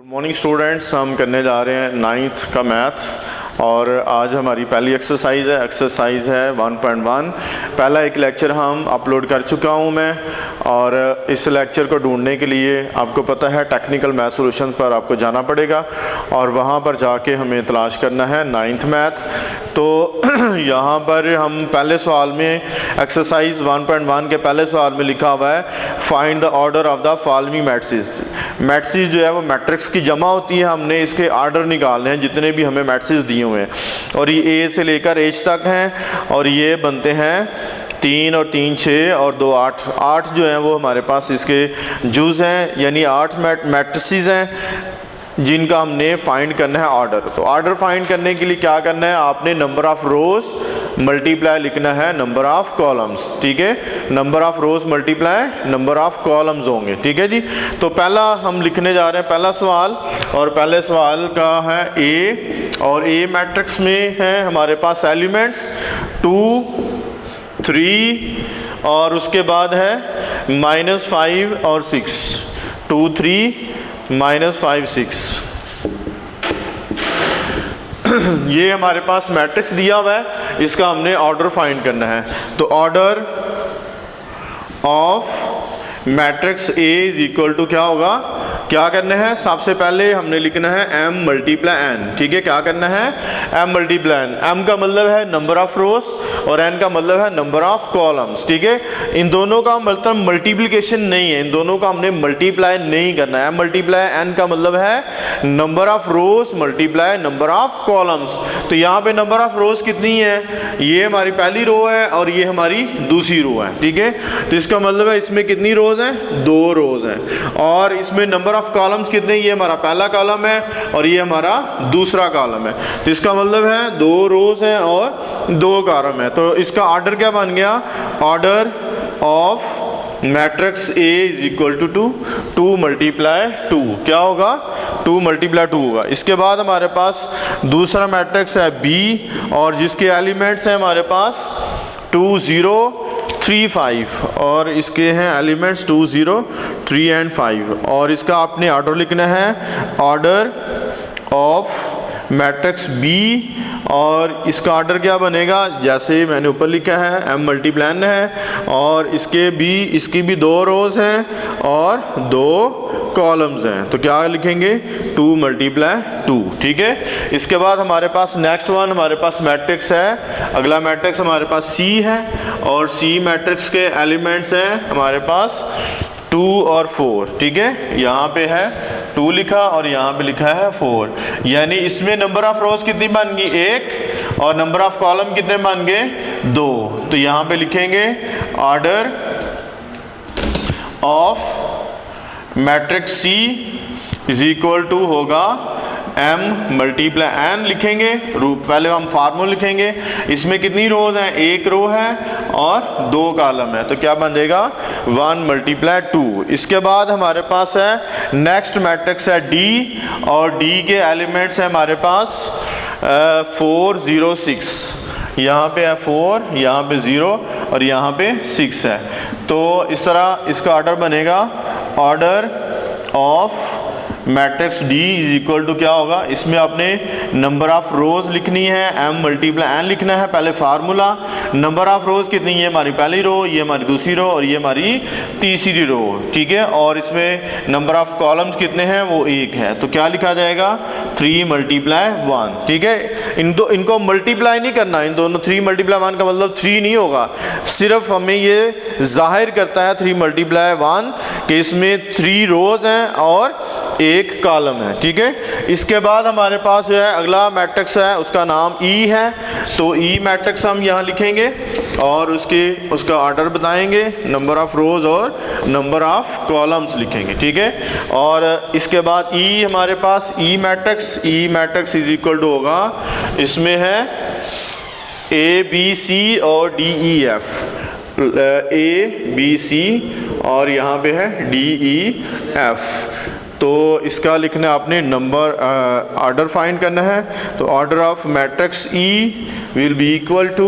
Morning students, हम करने जा रहे हैं 9th का मैथ और आज हमारी पहली एक्सरसाइज है 1.1। पहला एक लेक्चर हम अपलोड कर चुका हूं मैं, और इस लेक्चर को ढूंढने के लिए आपको पता है टेक्निकल मैथ सॉल्यूशंस पर आपको जाना पड़ेगा और वहां पर जाके हमें तलाश करना है 9th मैथ। तो यहाँ पर हम पहले सवाल में एक्सरसाइज 1.1 के पहले सवाल में लिखा हुआ है find the order of the following matrices. Matrices जो है वो मैट्रिक्स की जमा होती है, हमने इसके आर्डर निकालने हैं जितने भी हमें मैट्रिसेस दिए हुए हैं, और ये ए से लेकर एच तक हैं, और ये बनते हैं 3 और 3 6 और 2 8 जो हैं वो हमारे पास इसके जूज हैं, यानी 8 मैट्रिसेस हैं जिनका हमने फाइंड करना है ऑर्डर। तो ऑर्डर फाइंड करने के लिए क्या करना है, आपने नंबर ऑफ रोज मल्टीप्लाई लिखना है नंबर ऑफ कॉलम्स। ठीक है, number of rose multiply number of columns होंगे। ठीक है जी। तो पहला हम लिखने जा रहे हैं पहला सवाल, और पहले सवाल का है ए, और ए मैट्रिक्स में है हमारे पास एलिमेंट्स 2 3 और उसके बाद है -5 और 6, 2 3 -5 6। ये हमारे पास मैट्रिक्स दिया हुआ है, इसका हमने ऑर्डर फाइंड करना है। तो order of matrix A is equal to क्या होगा, क्या करना है, सबसे पहले हमने लिखना है m मल्टीप्लाई n। ठीक है, क्या करना है, m मल्टीप्लाई n। m का मतलब है नंबर ऑफ रोज और n का मतलब है नंबर ऑफ कॉलम्स। ठीक है, इन दोनों का मतलब मल्टीप्लिकेशन नहीं है, इन दोनों का हमने मल्टीप्लाई नहीं करना है। m मल्टीप्लाई n का मतलब है number of rose multiply number of columns. तो यहाँ पे नंबर ऑफ रोज कितनी है, ये हमारी पहली रो है और ये हमारी दूसरी रो है। ठीक है, तो इसका मतलब है इसमें कितनी रोज हैं, 2 रोज हैं, और इसमें नंबर ऑफ कॉलम्स कितने, ये हमारा पहला कॉलम है और ये हमारा दूसरा कॉलम है। तो इसका मतलब है 2 रोज हैं और 2 कॉलम है। तो इसका ऑर्डर क्या बन गया, order of matrix A is equal to 2 multiply 2, क्या होगा, 2 मल्टीप्लाई 2 होगा। इसके बाद हमारे पास दूसरा मैट्रिक्स है बी, और जिसके एलिमेंट्स हैं हमारे पास 2 0 3 5, और इसके हैं एलिमेंट्स 2 0 3 एंड 5, और इसका आपने ऑर्डर लिखना है ऑर्डर ऑफ मैट्रिक्स बी, और इसका ऑर्डर क्या बनेगा, जैसे मैंने ऊपर लिखा है m मल्टीप्लाई n है, और इसकी भी 2 रोज हैं और 2 कॉलम्स हैं। तो क्या लिखेंगे, 2 मल्टीप्लाई 2। ठीक है, इसके बाद हमारे पास नेक्स्ट वन हमारे पास मैट्रिक्स है, अगला मैट्रिक्स हमारे पास C है, और C मैट्रिक्स के एलिमेंट्स हैं हमारे पास 2 और 4। ठीक है, यहाँ पे है 2 लिखा और यहाँ पे लिखा है 4, यानी इसमें नंबर ऑफ रोज कितनी बन गई, 1, और नंबर ऑफ कॉलम कितने बन गए, 2। तो यहाँ पे लिखेंगे order of matrix C is equal to होगा m मल्टीप्लाई n लिखेंगे, पहले हम फार्मूला लिखेंगे। इसमें कितनी रोज हैं, 1 रो है और 2 कॉलम है, तो क्या बन जाएगा 1 मल्टीप्लाई 2। इसके बाद हमारे पास है नेक्स्ट मैट्रिक्स है D, और D के एलिमेंट्स हैं हमारे पास 4 0 6, यहाँ पे है 4, यहाँ पे 0 और यहाँ पे 6 है। तो इस तरह इसका ऑर्डर बनेगा order of matrix D is equal to क्या होगा, इसमें आपने नंबर ऑफ रोज लिखनी है, m मल्टीप्लाई n लिखना है, पहले फार्मूला, नंबर ऑफ रोज कितनी है, हमारी पहली रो, ये हमारी दूसरी रो और ये हमारी तीसरी रो। ठीक है, और इसमें नंबर ऑफ कॉलम्स कितने हैं, वो 1 है। तो क्या लिखा जाएगा, 3 मल्टीप्लाई 1। ठीक है, इनको मल्टीप्लाई नहीं करना, इन दोनों 3 मल्टीप्लाई 1 का मतलब 3 नहीं होगा, सिर्फ हमें ये जाहिर करता है 3 मल्टीप्लाई 1 कि इसमें 3 रोज हैं और 1 कॉलम है। ठीक है, इसके बाद हमारे पास जो है अगला मैट्रिक्स है, उसका नाम E है। तो E मैट्रिक्स हम यहाँ लिखेंगे और उसका ऑर्डर बताएंगे, नंबर ऑफ रोज और नंबर ऑफ कॉलम्स लिखेंगे। ठीक है, और इसके बाद E हमारे पास E matrix is equal to होगा, इसमें है A B C और D E F, A B C और यहाँ पे है D E F। तो इसका लिखना आपने नंबर ऑर्डर फाइंड करना है। तो order of matrix E will be equal to,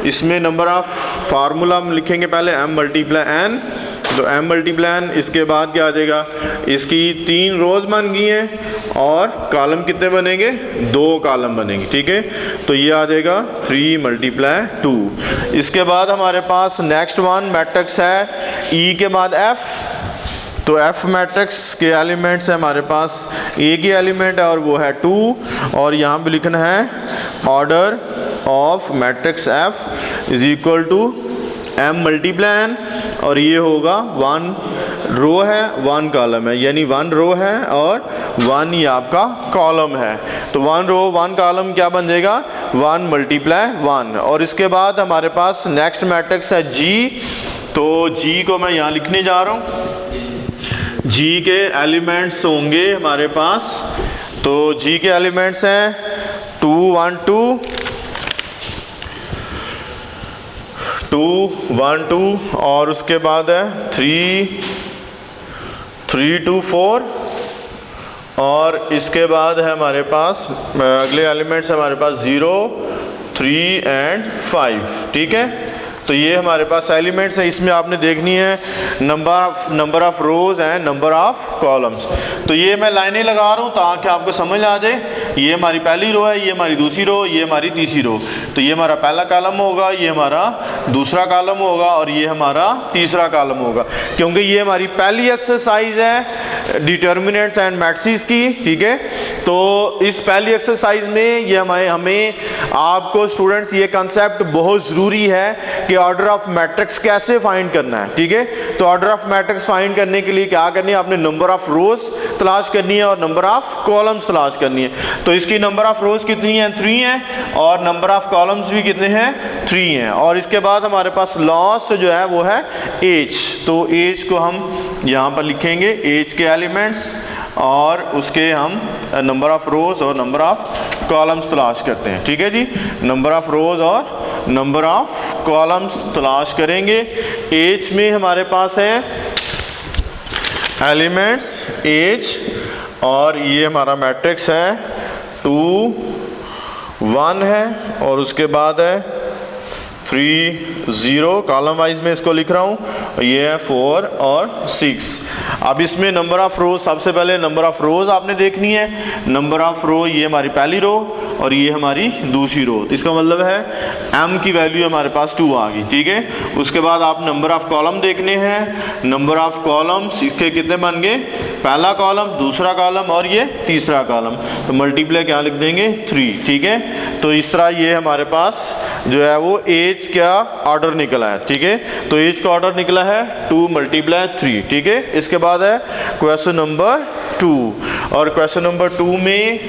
इसमें नंबर ऑफ फार्मूला हम लिखेंगे पहले m मल्टीप्लाई n, तो m मल्टीप्लाई n, इसके बाद क्या आ जाएगा, इसकी 3 रोज बन गई हैं और कॉलम कितने बनेंगे, 2 कॉलम बनेंगे, ठीक है। तो ये आ जाएगा 3 मल्टीप्लाई 2। इसके बाद हमारे पास नेक्स्ट वन मैट्रिक्स है E के बाद F। तो F मैट्रिक्स के एलिमेंट्स है हमारे पास, A की एलिमेंट है और वो है 2, और यहाँ पे लिखना है order of matrix F is equal to m multiply n, और ये होगा 1 रो है 1 कॉलम है, यानी 1 रो है और 1 ये आपका कॉलम है। तो 1 रो 1 कॉलम क्या बन जाएगा, 1 मल्टीप्लाई 1। और इसके बाद हमारे पास नेक्स्ट मैट्रिक्स है G। तो G को मैं यहाँ लिखने जा रहा हूँ। G के एलिमेंट्स होंगे हमारे पास, तो G के एलिमेंट्स हैं 2 1 2, 2 1 2, और उसके बाद है 3 3 2 4, और इसके बाद है हमारे पास अगले एलिमेंट्स हमारे पास 0 3 एंड 5, ठीक है। तो ये हमारे पास एलिमेंट्स हैं। इसमें आपने देखनी है number of rose and number of columns. तो ये मैं लाइनें लगा रहा हूँ ताकि आपको समझ आ जाए, ये हमारी पहली रो है, ये हमारी दूसरी रो, ये हमारी तीसरी रो। तो ये हमारा पहला कॉलम होगा, ये हमारा दूसरा कॉलम होगा, और ये हमारा तीसरा कॉलम होगा, क्योंकि ये हमारी पहली एक्सरसाइज है डिटर्मिनेंट्स एंड मैट्रिसेस की, ठीक है। तो इस पहली एक्सरसाइज में ये हमें आपको स्टूडेंट्स ये कंसेप्ट बहुत ज़रूरी है कि ऑर्डर ऑफ मैट्रिक्स कैसे फाइंड करना है, ठीक है। तो ऑर्डर ऑफ मैट्रिक्स फाइंड करने के लिए क्या करनी है, आपने नंबर ऑफ रोज तलाश करनी है और नंबर ऑफ कॉलम्स तलाश करनी है। तो इसकी नंबर ऑफ रोज कितनी है, 3 है, और नंबर ऑफ कॉलम्स भी कितने हैं, 3 हैं। और इसके बाद हमारे पास लास्ट जो है वो है एज। तो एज को हम यहाँ पर लिखेंगे, एज के एलिमेंट्स, और उसके हम नंबर ऑफ रोज और नंबर ऑफ कॉलम्स तलाश करते हैं, ठीक है जी। नंबर ऑफ रोज और नंबर ऑफ कॉलम्स तलाश करेंगे। एज में हमारे पास है एलिमेंट्स एज, और ये हमारा मैट्रिक्स है 2 1 है, और उसके बाद है 3 0, कॉलम वाइज में इसको लिख रहा हूँ, ये है 4 और 6। अब इसमें नंबर ऑफ रोज, सबसे पहले नंबर ऑफ रोज आपने देखनी है। नंबर ऑफ रो, ये हमारी पहली रो और ये हमारी दूसरी रो, तो इसका मतलब है m की वैल्यू हमारे पास 2 आ गई, ठीक है। उसके बाद आप नंबर ऑफ कॉलम देखने हैं। नंबर ऑफ कॉलम्स इसके कितने बन गए, पहला कॉलम, दूसरा कॉलम और ये तीसरा कॉलम, तो मल्टीप्लाई क्या लिख देंगे, 3, ठीक है। तो इस तरह ये हमारे पास जो है वो एज का ऑर्डर निकला है, ठीक है। तो एज का ऑर्डर निकला है 2 मल्टीप्लाई 3, ठीक है। इसके बाद है क्वेश्चन नंबर 2, और क्वेश्चन नंबर 2 में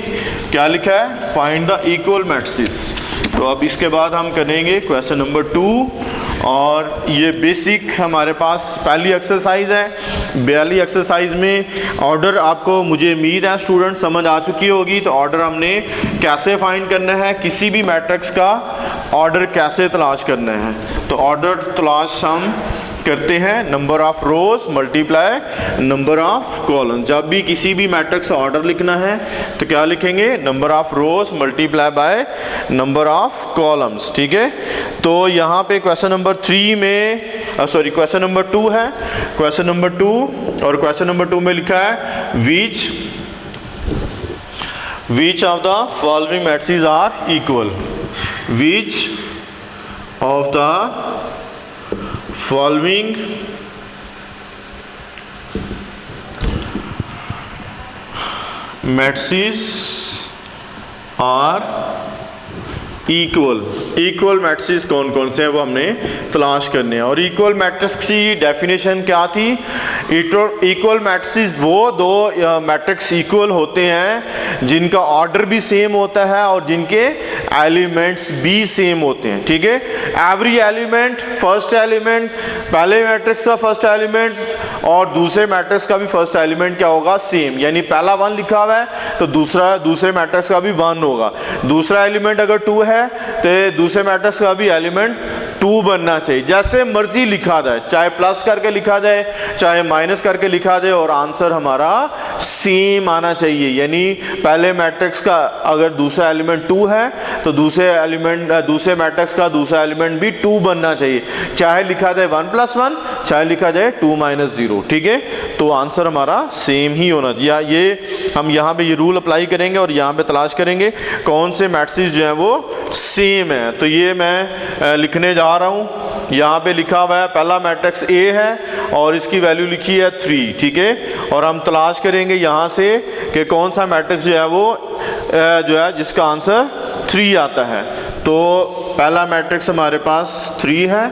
क्या लिखा है, फाइंड द इक्वल मैट्रिसेस। तो अब इसके बाद हम करेंगे क्वेश्चन नंबर 2, और ये बेसिक हमारे पास पहली एक्सरसाइज है। पहली एक्सरसाइज में ऑर्डर आपको, मुझे उम्मीद है स्टूडेंट समझ आ चुकी होगी। तो ऑर्डर हमने कैसे फाइंड करना है, किसी भी मैट्रिक्स का ऑर्डर कैसे तलाश करना है। तो ऑर्डर तलाश हम करते हैं number of rose multiply number of column. जब भी किसी भी मैट्रिक्स का ऑर्डर लिखना है तो क्या लिखेंगे, number of rose multiply by number of columns, ठीक है। तो यहाँ पे क्वेश्चन नंबर 3 में क्वेश्चन नंबर 2 है। क्वेश्चन नंबर 2, और क्वेश्चन नंबर 2 में लिखा है which of the following matrices are equal, which of the following matrices are equal matrices कौन कौन से हैं वो हमने तलाश करने हैं। और इक्वल मैट्रिक्स की डेफिनेशन क्या थी, इक्वल मैट्रिसेस वो दो मैट्रिक्स इक्वल होते हैं जिनका ऑर्डर भी सेम होता है और जिनके एलिमेंट्स भी सेम होते हैं, ठीक है। एवरी एलिमेंट, फर्स्ट एलिमेंट, पहले मैट्रिक्स का फर्स्ट एलिमेंट और दूसरे मैट्रिक्स का भी फर्स्ट एलिमेंट क्या होगा, सेम। यानी पहला 1 लिखा हुआ है तो दूसरे मैट्रिक्स का भी 1 होगा। दूसरा एलिमेंट अगर 2 है तो दूसरे मैट्रिक्स का भी एलिमेंट 2 बनना चाहिए। जैसे मर्जी लिखा जाए, चाहे प्लस करके लिखा जाए चाहे माइनस करके लिखा जाए, और आंसर हमारा सेम आना चाहिए। यानी पहले मैट्रिक्स का अगर दूसरा एलिमेंट 2 है तो दूसरे मैट्रिक्स का दूसरा एलिमेंट भी 2 बनना चाहिए। चाहे लिखा जाए 1 + 1, चाहे लिखा जाए 2 - 0, ठीक है। तो आंसर हमारा सेम ही होना चाहिए। ये हम यहाँ पे ये रूल अप्लाई करेंगे और यहाँ पे तलाश करेंगे कौन से मैट्रिक्स जो हैं वो सेम है। तो ये मैं लिखने जा रहा हूँ। यहाँ पे लिखा हुआ है पहला मैट्रिक्स ए है और इसकी वैल्यू लिखी है 3, ठीक है। और हम तलाश करेंगे यहाँ से कि कौन सा मैट्रिक्स जो है वो जो है जिसका आंसर 3 आता है। तो पहला मैट्रिक्स हमारे पास 3 है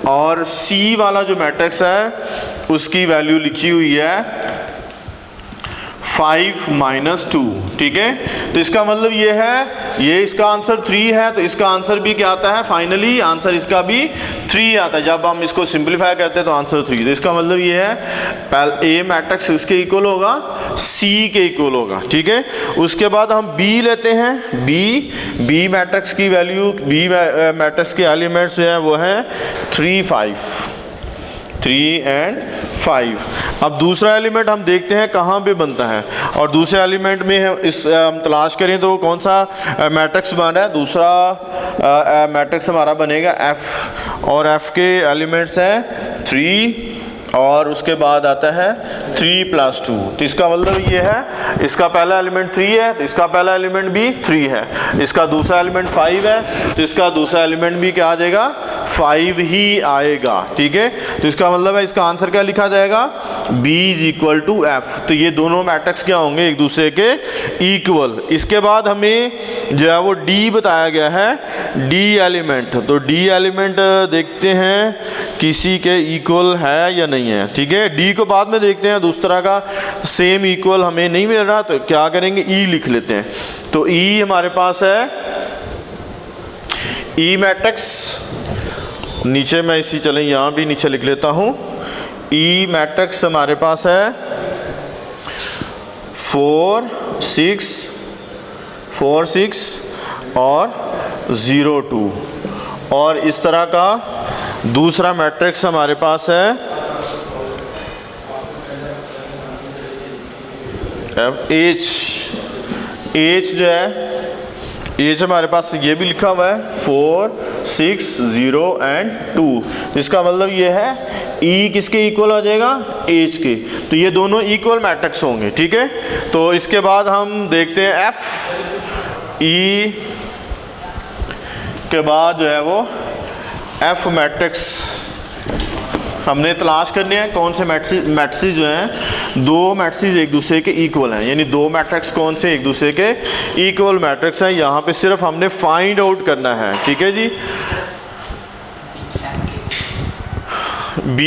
और सी वाला जो मैट्रिक्स है उसकी वैल्यू लिखी हुई है 5 - 2, ठीक है। तो इसका मतलब ये है, ये इसका आंसर 3 है तो इसका आंसर भी क्या आता है, फाइनली आंसर इसका भी 3 आता है। जब हम इसको सिंप्लीफाई करते हैं तो आंसर 3। तो इसका मतलब ये है पहले ए मैट्रिक्स इसके इक्वल होगा, सी के इक्वल होगा, ठीक है। उसके बाद हम बी लेते हैं। बी मैट्रिक्स की वैल्यू, बी मैट्रिक्स के एलिमेंट्स जो हैं वो हैं 3 और 5। अब दूसरा एलिमेंट हम देखते हैं कहाँ पे बनता है और दूसरे एलिमेंट में हम तलाश करें तो कौन सा मैट्रिक्स बन रहा है। दूसरा मैट्रिक्स हमारा बनेगा एफ और एफ के एलिमेंट्स हैं 3 और उसके बाद आता है 3 + 2। तो इसका मतलब ये है इसका पहला एलिमेंट 3 है तो इसका पहला एलिमेंट भी 3 है। इसका दूसरा एलिमेंट 5 है तो इसका दूसरा एलिमेंट भी क्या आ जाएगा, 5 ही आएगा, ठीक है। तो इसका मतलब है इसका आंसर क्या लिखा जाएगा, B = F। तो ये दोनों मैट्रिक्स क्या होंगे, एक दूसरे के इक्वल। इसके बाद हमें जो है वो D बताया गया है, D एलिमेंट। तो D एलिमेंट देखते हैं किसी के इक्वल है या नहीं है, ठीक है। D को बाद में देखते हैं, दूसरा का सेम इक्वल हमें नहीं मिल रहा तो क्या करेंगे, E लिख लेते हैं। तो E हमारे पास है E मैट्रिक्स, नीचे मैं इसी चलें यहाँ भी नीचे लिख लेता हूँ। E मैट्रिक्स हमारे पास है 4 6 और 0 2। और इस तरह का दूसरा मैट्रिक्स हमारे पास है H जो है, H हमारे पास ये भी लिखा हुआ है 4 6 0 और 2। तो इसका मतलब ये है E किसके इक्वल आ जाएगा, H के। तो ये दोनों इक्वल मैट्रिक्स होंगे, ठीक है। तो इसके बाद हम देखते हैं F। E के बाद जो है वो F मैट्रिक्स हमने तलाश करने हैं कौन से मैट्रिक्स जो हैं, दो मैट्रिक्स एक दूसरे के इक्वल हैं, यानी दो मैट्रिक्स कौन से एक दूसरे के इक्वल मैट्रिक्स हैं। यहाँ पे सिर्फ हमने फाइंड आउट करना है, ठीक है जी। B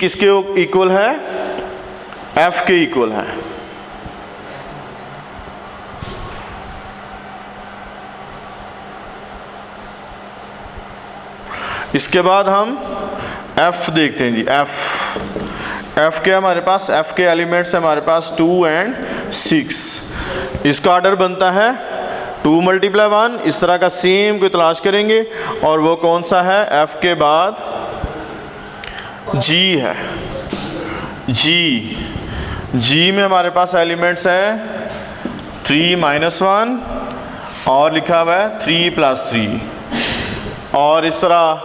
किसके इक्वल है, F के इक्वल है। इसके बाद हम F देखते हैं जी। F के हमारे पास, F के एलिमेंट्स हमारे पास 2 और 6। इसका ऑर्डर बनता है 2 × 1। इस तरह का सेम कोई तलाश करेंगे और वो कौन सा है, F के बाद G है। G में हमारे पास एलिमेंट्स हैं 3 - 1 और लिखा हुआ है 3 + 3। और इस तरह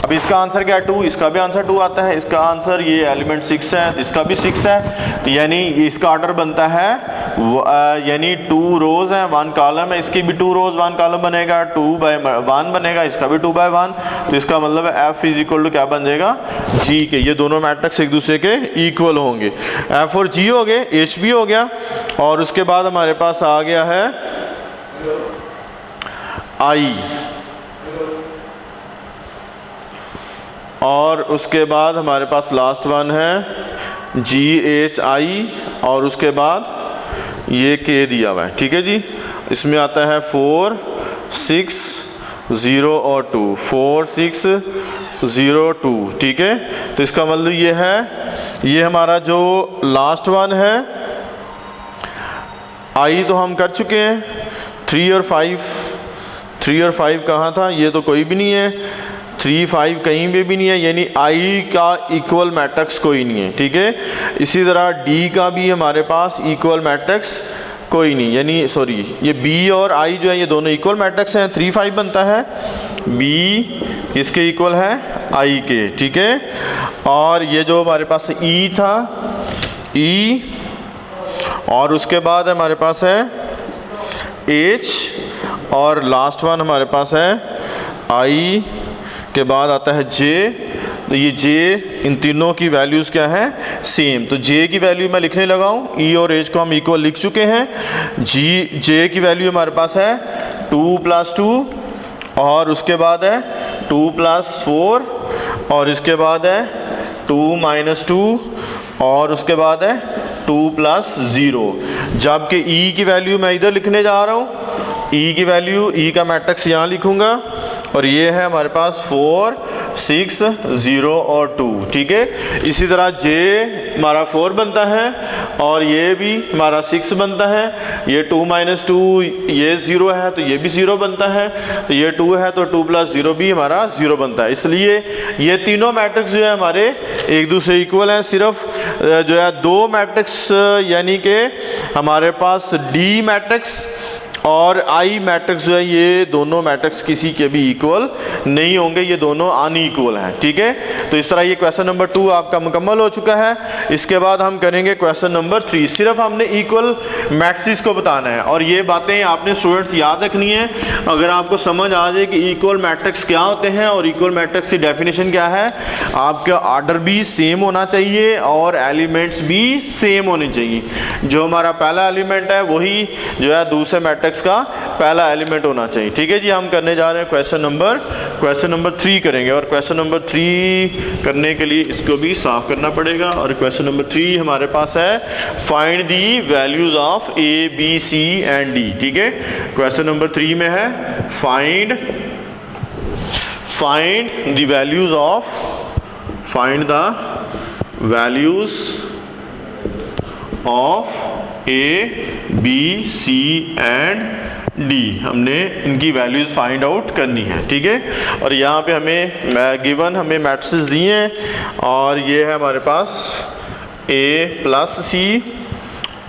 अब इसका आंसर क्या है, 2। इसका भी आंसर 2 आता है। इसका आंसर ये एलिमेंट 6 है, इसका भी 6 है। यानी इसका ऑर्डर बनता है यानी 2 रोज हैं 1 कॉलम है। इसकी भी 2 रोज 1 कॉलम बनेगा, 2/1 बनेगा, इसका भी 2/1। तो इसका मतलब है F = क्या बन जाएगा, G के। ये दोनों मैट्रिक्स एक दूसरे के इक्वल होंगे। F और G हो गए, H भी हो गया। और उसके बाद हमारे पास आ गया है I। और उसके बाद हमारे पास लास्ट वन है GHI और उसके बाद ये K दिया हुआ है, ठीक है जी। इसमें आता है 4 6 0 और 2, 4 6 0 2, ठीक है। तो इसका मतलब ये है, ये हमारा जो लास्ट वन है I तो हम कर चुके हैं। 3 और 5 कहाँ था, ये तो कोई भी नहीं है। 3 5 कहीं पे भी नहीं है, यानी I का इक्वल मैट्रिक्स कोई नहीं है, ठीक है। इसी तरह D का भी हमारे पास इक्वल मैट्रिक्स कोई नहीं, यानी सॉरी ये B और I जो है ये दोनों इक्वल मैट्रिक्स हैं। 3 5 बनता है, B किसके इक्वल है, आई के, ठीक है। और ये जो हमारे पास ई था, ई, और उसके बाद हमारे पास है एच, और लास्ट वन हमारे पास है आई, के बाद आता है जे। तो ये जे, इन तीनों की वैल्यूज़ क्या है, सेम। तो जे की वैल्यू मैं लिखने लगा हूँ, ई और एच को हम इक्वल लिख चुके हैं। जे की वैल्यू हमारे पास है 2 + 2, और उसके बाद है 2 + 4, और इसके बाद है 2 - 2, और उसके बाद है 2 + 0। जबकि ई की वैल्यू मैं इधर लिखने जा रहा हूँ, ई की वैल्यू, ई का मैट्रिक्स यहाँ लिखूँगा, और ये है हमारे पास 4, 6, 0 और 2, ठीक है। इसी तरह जे हमारा 4 बनता है, और ये भी हमारा 6 बनता है। ये 2 - 2, ये 0 है तो ये भी 0 बनता है, तो ये 2 है तो 2 + 0 भी हमारा 0 बनता है। इसलिए ये तीनों मैट्रिक्स जो है हमारे एक दूसरे इक्वल हैं। सिर्फ जो है 2 मैट्रिक्स, यानी कि हमारे पास डी मैट्रिक्स और आई मैट्रिक्स जो है, ये दोनों मैट्रिक्स किसी के भी इक्वल नहीं होंगे, ये दोनों अनइक्वल हैं, ठीक है। तो इस तरह ये क्वेश्चन नंबर 2 आपका मुकम्मल हो चुका है। इसके बाद हम करेंगे क्वेश्चन नंबर 3। सिर्फ हमने इक्वल मैट्रिक्स को बताना है, और ये बातें आपने स्टूडेंट्स याद रखनी है। अगर आपको समझ आ जाए कि इक्वल मैट्रिक्स क्या होते हैं और इक्वल मैट्रिक्स की डेफिनेशन क्या है, आपका ऑर्डर भी सेम होना चाहिए और एलिमेंट्स भी सेम होने चाहिए। जो हमारा पहला एलिमेंट है वही जो है दूसरे मैट्रिक्स का पहला एलिमेंट होना चाहिए, ठीक है जी। हम करने जा रहे हैं क्वेश्चन नंबर 3 करेंगे, और क्वेश्चन नंबर 3 करने के लिए इसको भी साफ करना पड़ेगा। और क्वेश्चन नंबर 3 हमारे पास है find the values of A, B, C and D, ठीक है। क्वेश्चन नंबर 3 में है find the values of, find the values of A, B, C and D. हमने इनकी वैल्यूज़ फाइंड आउट करनी है, ठीक है। और यहाँ पे हमें गिवन हमें मैट्रिसेस दिए हैं, और ये है हमारे पास a + c,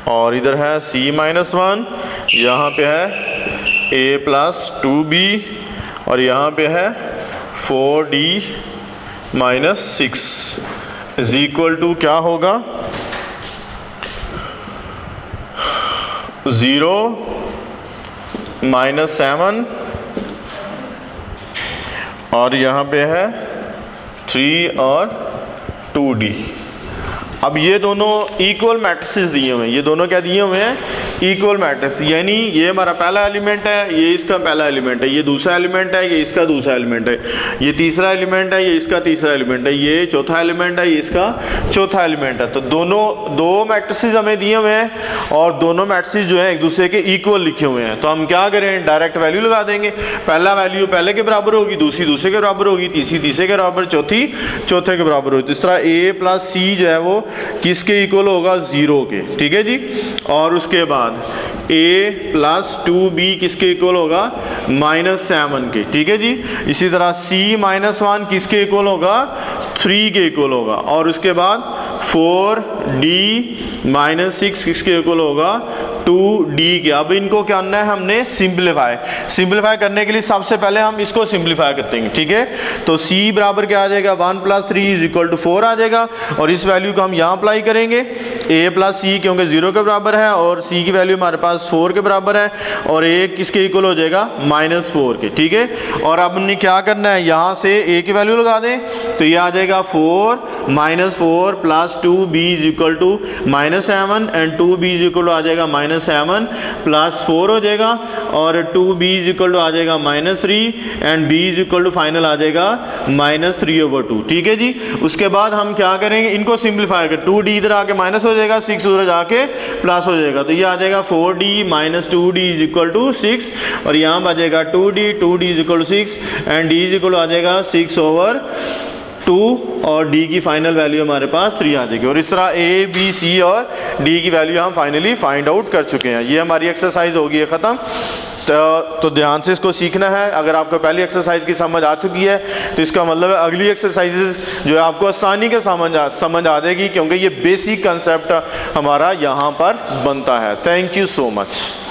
और इधर है c - 1, यहाँ पे है a + 2b, और यहाँ पे है 4d - 6 इज इक्वल टू क्या होगा, 0 - 7, और यहाँ पे है 3 और 2d। अब ये दोनों इक्वल मैट्रिसेस दिए हुए हैं, ये दोनों क्या दिए हुए हैं, इक्वल मैट्रिक्स। यानी ये हमारा पहला एलिमेंट है, ये इसका पहला एलिमेंट है, ये दूसरा एलिमेंट है, ये इसका दूसरा एलिमेंट है, ये तीसरा एलिमेंट है, ये इसका तीसरा एलिमेंट है, ये चौथा एलिमेंट है, ये इसका चौथा एलिमेंट है। तो दोनों 2 मैट्रिसेस हमें दिए हुए हैं, और दोनों मैट्रिसेस जो है एक दूसरे के इक्वल लिखे हुए हैं। तो हम क्या करें, डायरेक्ट वैल्यू लगा देंगे। पहला वैल्यू पहले के बराबर होगी, दूसरी दूसरे के बराबर होगी, तीसरी तीसरे के बराबर, चौथी चौथे के बराबर होगी। तो इस तरह a + c जो है वो किसके इक्वल होगा, 0 के, ठीक है जी। और उसके बाद a + 2b किसके इक्वल होगा, -7 के, ठीक है जी। इसी तरह c - 1 किसके इक्वल होगा, 3 के इक्वल होगा। और उसके बाद 4d - 6 किसके इक्वल होगा, 2d के। अब इनको क्या करना है, हमने सिंप्लीफाई करने के लिए सबसे पहले हम इसको सिंप्लीफाई करते हैं, ठीक है। तो c बराबर क्या आ जाएगा, 1 + 3 = 4 आ जाएगा, और इस वैल्यू को हम यहाँ अप्लाई करेंगे। a + c क्योंकि 0 के बराबर है, और c की वैल्यू हमारे पास 4 के बराबर है, और a किसके इक्वल हो जाएगा, -4 के, ठीक है। और अब हमने क्या करना है, यहाँ से a की वैल्यू लगा दें, तो ये आ जाएगा 4 - 4 + 2b = -7, एंड 2b = आ जाएगा -7 + 4 हो जाएगा, और 2b = आ जाएगा -3, एंड b = फाइनल आ जाएगा -3/2, ठीक है जी। उसके बाद हम क्या करेंगे, इनको सिंप्लीफाई कर, 2d इधर आके माइनस हो जाएगा, 6 उधर जाके प्लस हो जाएगा, तो ये आ जाएगा 4d - 2d = 6, और यहाँ बचेगा 2d = 6, एंड d = आ जाएगा 6/2, और d की फाइनल वैल्यू हमारे पास 3 आ जाएगी। और इस तरह a, b, c और d की वैल्यू हम फाइनली फाइंड आउट कर चुके हैं। ये हमारी एक्सरसाइज होगी है ख़त्म। तो ध्यान से इसको सीखना है। अगर आपको पहली एक्सरसाइज की समझ आ चुकी है तो इसका मतलब है अगली एक्सरसाइजेज जो है आपको आसानी के समझ आ जाएगी, क्योंकि ये बेसिक कंसेप्ट हमारा यहाँ पर बनता है। Thank you so much.